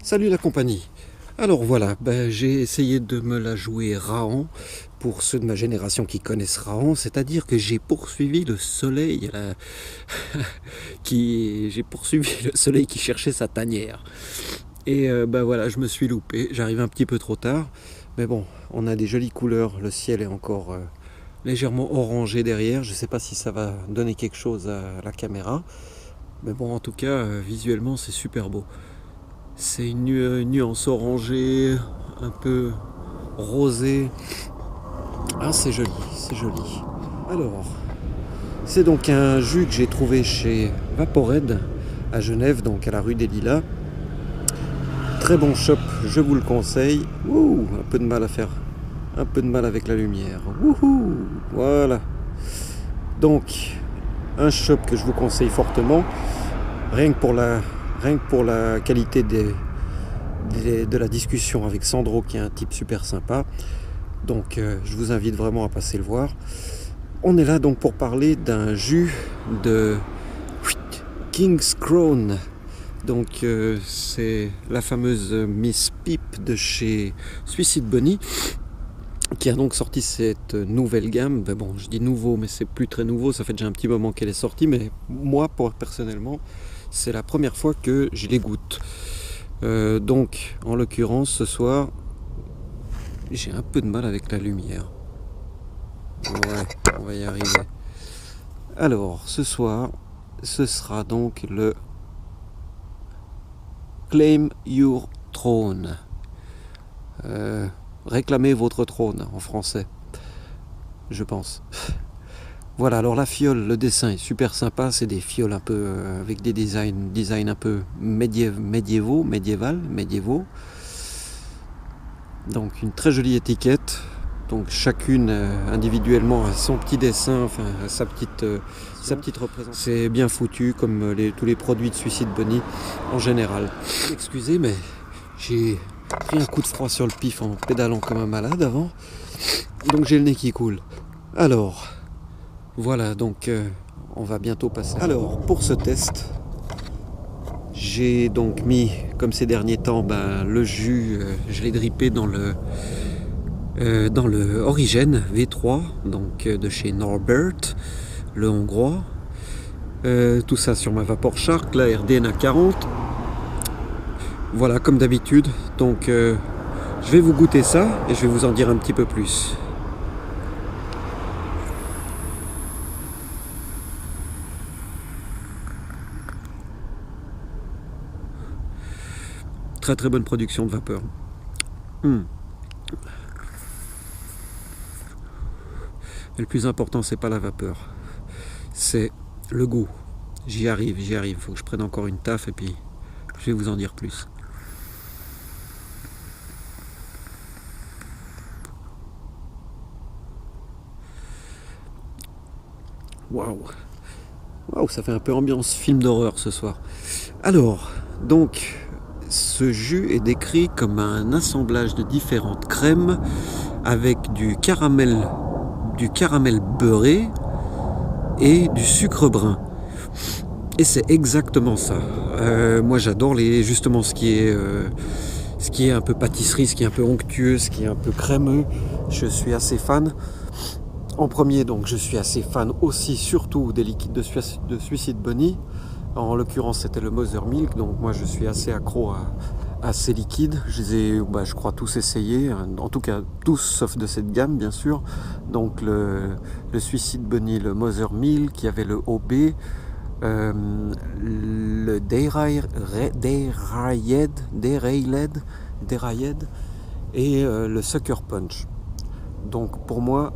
Salut la compagnie. Alors voilà, j'ai essayé de me la jouer Raon pour ceux de ma génération qui connaissent Raon, c'est-à-dire que j'ai poursuivi le soleil j'ai poursuivi le soleil qui cherchait sa tanière. Et voilà, je me suis loupé, j'arrive un petit peu trop tard, mais bon, on a des jolies couleurs, le ciel est encore légèrement orangé derrière, je sais pas si ça va donner quelque chose à la caméra, mais bon, en tout cas, visuellement c'est super beau. C'est une nuance orangée, un peu rosée. Ah, c'est joli, c'est joli. Alors, c'est donc un jus que j'ai trouvé chez Vapored à Genève, donc à la rue des Lilas. Très bon shop, je vous le conseille. Ouh, un peu de mal à faire. Un peu de mal avec la lumière. Wouhou, voilà. Donc, un shop que je vous conseille fortement, rien que pour la qualité de la discussion avec Sandro, qui est un type super sympa. Donc je vous invite vraiment à passer le voir. On est là donc pour parler d'un jus de King's Crown. Donc c'est la fameuse Miss Pipe de chez Suicide Bunny qui a donc sorti cette nouvelle gamme. Ben bon, je dis nouveau, mais c'est plus très nouveau, ça fait déjà un petit moment qu'elle est sortie, mais moi, personnellement, c'est la première fois que je les goûte. Donc, en l'occurrence, ce soir, j'ai un peu de mal avec la lumière. Ouais, on va y arriver. Alors, ce soir, ce sera donc le Claim Your Throne. Réclamez votre trône en français, je pense. Voilà, alors la fiole, le dessin est super sympa. C'est des fioles un peu avec des designs un peu médiévaux. Donc une très jolie étiquette. Donc chacune individuellement a son petit dessin, enfin sa petite représentation. C'est bien foutu comme tous les produits de Suicide Bunny en général. Excusez, mais j'ai pris un coup de froid sur le pif en pédalant comme un malade avant. Donc j'ai le nez qui coule. Alors, voilà, donc on va bientôt passer. Alors, pour ce test, j'ai donc mis, comme ces derniers temps, le jus, je l'ai drippé dans le Origène V3, donc de chez Norbert, le hongrois. Tout ça sur ma Vapor Shark, la RDNA 40. Voilà, comme d'habitude. Donc, je vais vous goûter ça et je vais vous en dire un petit peu plus. Très très bonne production de vapeur. Et le plus important, c'est pas la vapeur, c'est le goût. J'y arrive. Faut que je prenne encore une taffe et puis je vais vous en dire plus. Waouh, ça fait un peu ambiance film d'horreur ce soir. Alors, donc, ce jus est décrit comme un assemblage de différentes crèmes avec du caramel beurré et du sucre brun. Et c'est exactement ça. Moi j'adore justement ce qui est un peu pâtisserie, ce qui est un peu onctueux, ce qui est un peu crémeux. Je suis assez fan. En premier, donc, je suis assez fan aussi, surtout des liquides de Suicide Bunny. En l'occurrence, c'était le Mother Milk, donc moi je suis assez accro à ces liquides. Je les ai, je crois, tous essayés, en tout cas tous sauf de cette gamme, bien sûr. Donc le Suicide Bunny, le Mother Milk, il y avait le OB, le Derailled et le Sucker Punch. Donc pour moi,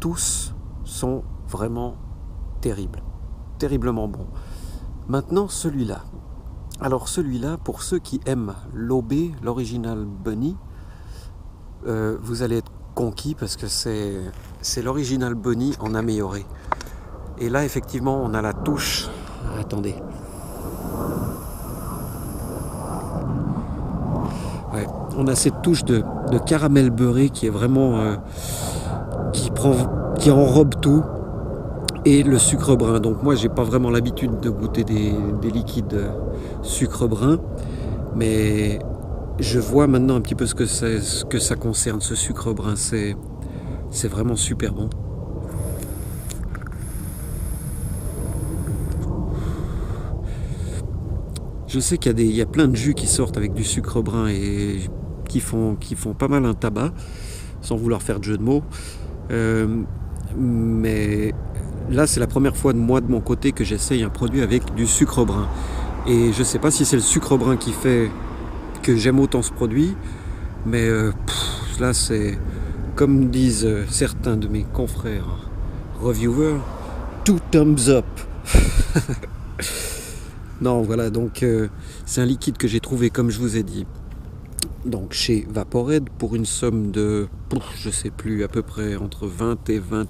tous sont vraiment terriblement bons. Maintenant, celui-là. Alors celui-là, pour ceux qui aiment l'OB, l'original Bunny, vous allez être conquis parce que c'est l'original Bunny en amélioré. Et là, effectivement, on a la touche. Attendez. Ouais, on a cette touche de caramel beurré qui est vraiment qui enrobe tout, et le sucre brun. Donc moi j'ai pas vraiment l'habitude de goûter des liquides sucre brun, mais je vois maintenant un petit peu ce que ça concerne, ce sucre brun. C'est vraiment super bon. Je sais qu'il y a plein de jus qui sortent avec du sucre brun et qui font pas mal un tabac, sans vouloir faire de jeu de mots. Mais là, c'est la première fois de mon côté que j'essaye un produit avec du sucre brun. Et je sais pas si c'est le sucre brun qui fait que j'aime autant ce produit, mais là, c'est comme disent certains de mes confrères reviewers, two thumbs up. Non, voilà, donc c'est un liquide que j'ai trouvé, comme je vous ai dit, donc chez Vaporead pour une somme de, je sais plus, à peu près entre 20 et 20,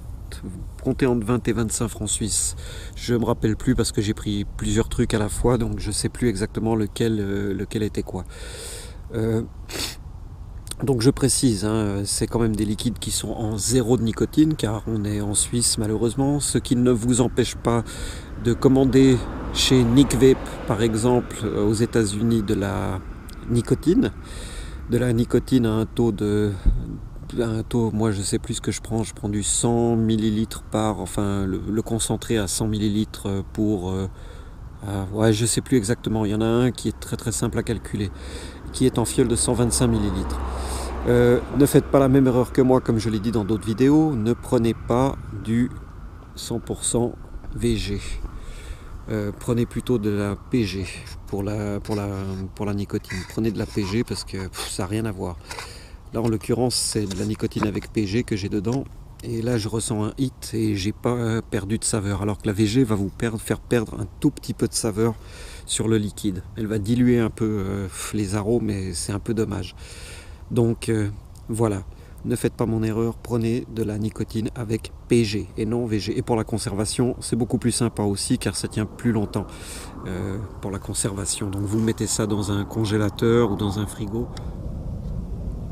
comptez entre 20 et 25 francs suisses. Je me rappelle plus parce que j'ai pris plusieurs trucs à la fois, donc je sais plus exactement lequel était quoi. Donc je précise, hein, c'est quand même des liquides qui sont en zéro de nicotine, car on est en Suisse malheureusement, ce qui ne vous empêche pas de commander chez Nick Vape par exemple aux États-Unis de la nicotine à un taux, moi je sais plus ce que je prends du 100 millilitres enfin le concentré à 100 millilitres pour ouais, je sais plus exactement, il y en a un qui est très très simple à calculer, qui est en fiole de 125 millilitres. Ne faites pas la même erreur que moi, comme je l'ai dit dans d'autres vidéos, ne prenez pas du 100% VG. Prenez plutôt de la PG pour la nicotine. Prenez de la PG parce que ça n'a rien à voir. Là en l'occurrence c'est de la nicotine avec PG que j'ai dedans. Et là je ressens un hit et j'ai pas perdu de saveur. Alors que la VG va vous faire perdre un tout petit peu de saveur sur le liquide. Elle va diluer un peu les arômes et c'est un peu dommage. Donc voilà. Ne faites pas mon erreur, prenez de la nicotine avec PG et non VG. Et pour la conservation, c'est beaucoup plus sympa aussi car ça tient plus longtemps pour la conservation. Donc vous mettez ça dans un congélateur ou dans un frigo.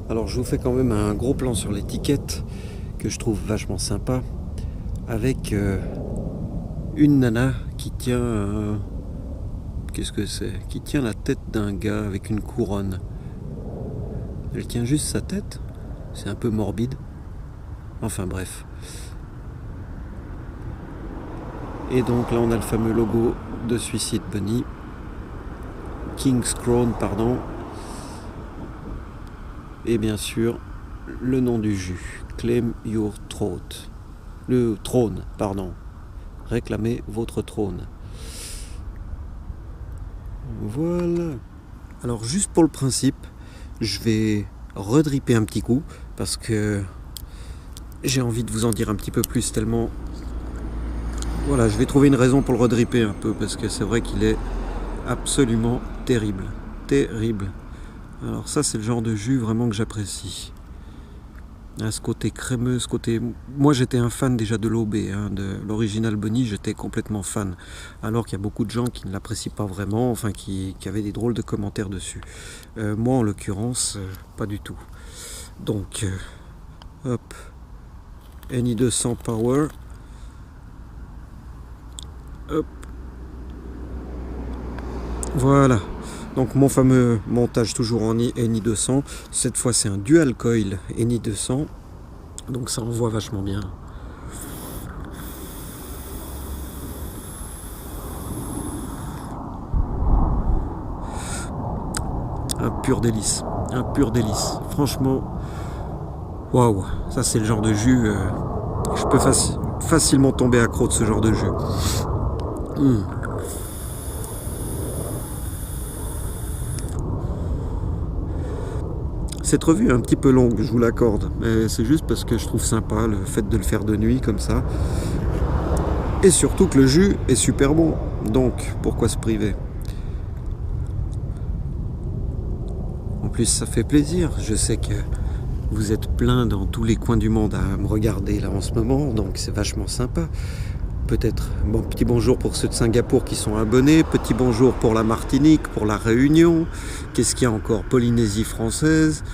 Alors je vous fais quand même un gros plan sur l'étiquette que je trouve vachement sympa avec une nana qui tient... qu'est-ce que c'est? Qui tient la tête d'un gars avec une couronne. Elle tient juste sa tête? C'est un peu morbide. Enfin bref. Et donc là on a le fameux logo de Suicide Bunny. King's Crown, pardon. Et bien sûr le nom du jus. Claim your throat. Le trône, pardon. Réclamez votre trône. Voilà. Alors juste pour le principe, je vais redripper un petit coup parce que j'ai envie de vous en dire un petit peu plus tellement voilà, je vais trouver une raison pour le redripper un peu parce que c'est vrai qu'il est absolument terrible. Alors ça c'est le genre de jus vraiment que j'apprécie. À ce côté crémeux, ce côté... Moi j'étais un fan déjà de l'OB, hein, de l'original Bunny, j'étais complètement fan. Alors qu'il y a beaucoup de gens qui ne l'apprécient pas vraiment, enfin qui avaient des drôles de commentaires dessus. Moi en l'occurrence, pas du tout. Donc, hop, NI200 Power. Hop. Voilà. Donc mon fameux montage toujours en NI200, cette fois c'est un dual coil NI200, donc ça envoie vachement bien. Un pur délice, franchement, waouh, ça c'est le genre de jus, je peux facilement tomber accro de ce genre de jus. Cette revue est un petit peu longue, je vous l'accorde, mais c'est juste parce que je trouve sympa le fait de le faire de nuit comme ça. Et surtout que le jus est super bon, donc pourquoi se priver? En plus ça fait plaisir, je sais que vous êtes plein dans tous les coins du monde à me regarder là en ce moment, donc c'est vachement sympa. Peut-être, bon, petit bonjour pour ceux de Singapour qui sont abonnés, petit bonjour pour la Martinique, pour la Réunion, qu'est-ce qu'il y a encore? Polynésie française,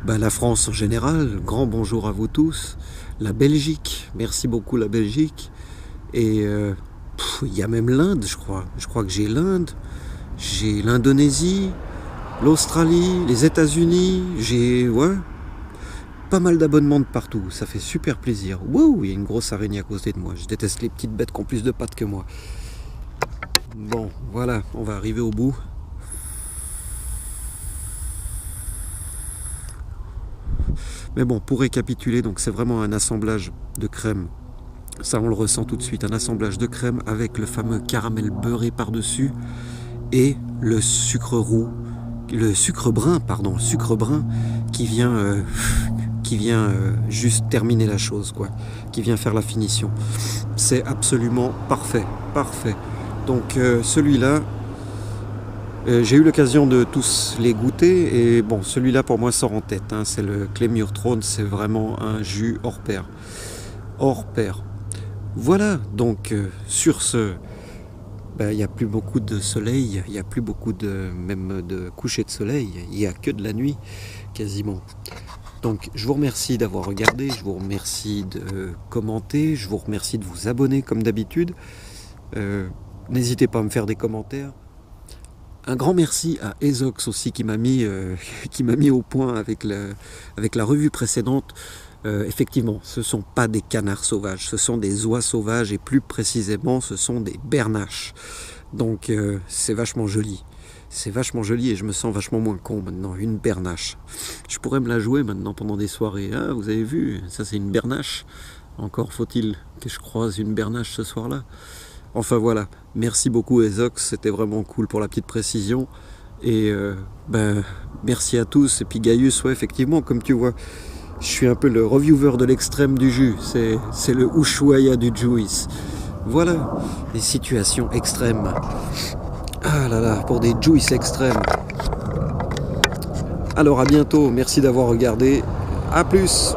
la France en général, grand bonjour à vous tous, la Belgique, merci beaucoup la Belgique, et il y a même l'Inde je crois que j'ai l'Inde, j'ai l'Indonésie, l'Australie, les États-Unis, j'ai pas mal d'abonnements de partout, ça fait super plaisir. Wouh, il y a une grosse araignée à côté de moi, je déteste les petites bêtes qui ont plus de pattes que moi. Bon, voilà, on va arriver au bout. Mais bon, pour récapituler, donc c'est vraiment un assemblage de crème. Ça, on le ressent tout de suite, un assemblage de crème avec le fameux caramel beurré par-dessus et le sucre roux, le sucre brun qui vient juste terminer la chose, quoi, qui vient faire la finition. C'est absolument parfait. Donc celui-là, j'ai eu l'occasion de tous les goûter et bon, celui-là pour moi sort en tête, hein, c'est le Clémure Trône, c'est vraiment un jus hors pair. Voilà, donc sur ce, il n'y a plus beaucoup de soleil, il n'y a plus beaucoup même de coucher de soleil, il n'y a que de la nuit quasiment. Donc je vous remercie d'avoir regardé, je vous remercie de commenter, je vous remercie de vous abonner comme d'habitude. N'hésitez pas à me faire des commentaires. Un grand merci à Ezox aussi qui m'a mis au point avec la revue précédente. Effectivement, ce ne sont pas des canards sauvages, ce sont des oies sauvages et plus précisément ce sont des bernaches. Donc c'est vachement joli. C'est vachement joli et je me sens vachement moins con maintenant, une bernache. Je pourrais me la jouer maintenant pendant des soirées. Ah, vous avez vu, ça c'est une bernache. Encore faut-il que je croise une bernache ce soir-là. Enfin voilà, merci beaucoup Ezox, c'était vraiment cool pour la petite précision. Et merci à tous. Et puis Gaius, ouais, effectivement, comme tu vois, je suis un peu le reviewer de l'extrême du jus. C'est le Ushuaïa du juice. Voilà, les situations extrêmes. Ah là là, pour des juice extrêmes. Alors à bientôt, merci d'avoir regardé. À plus.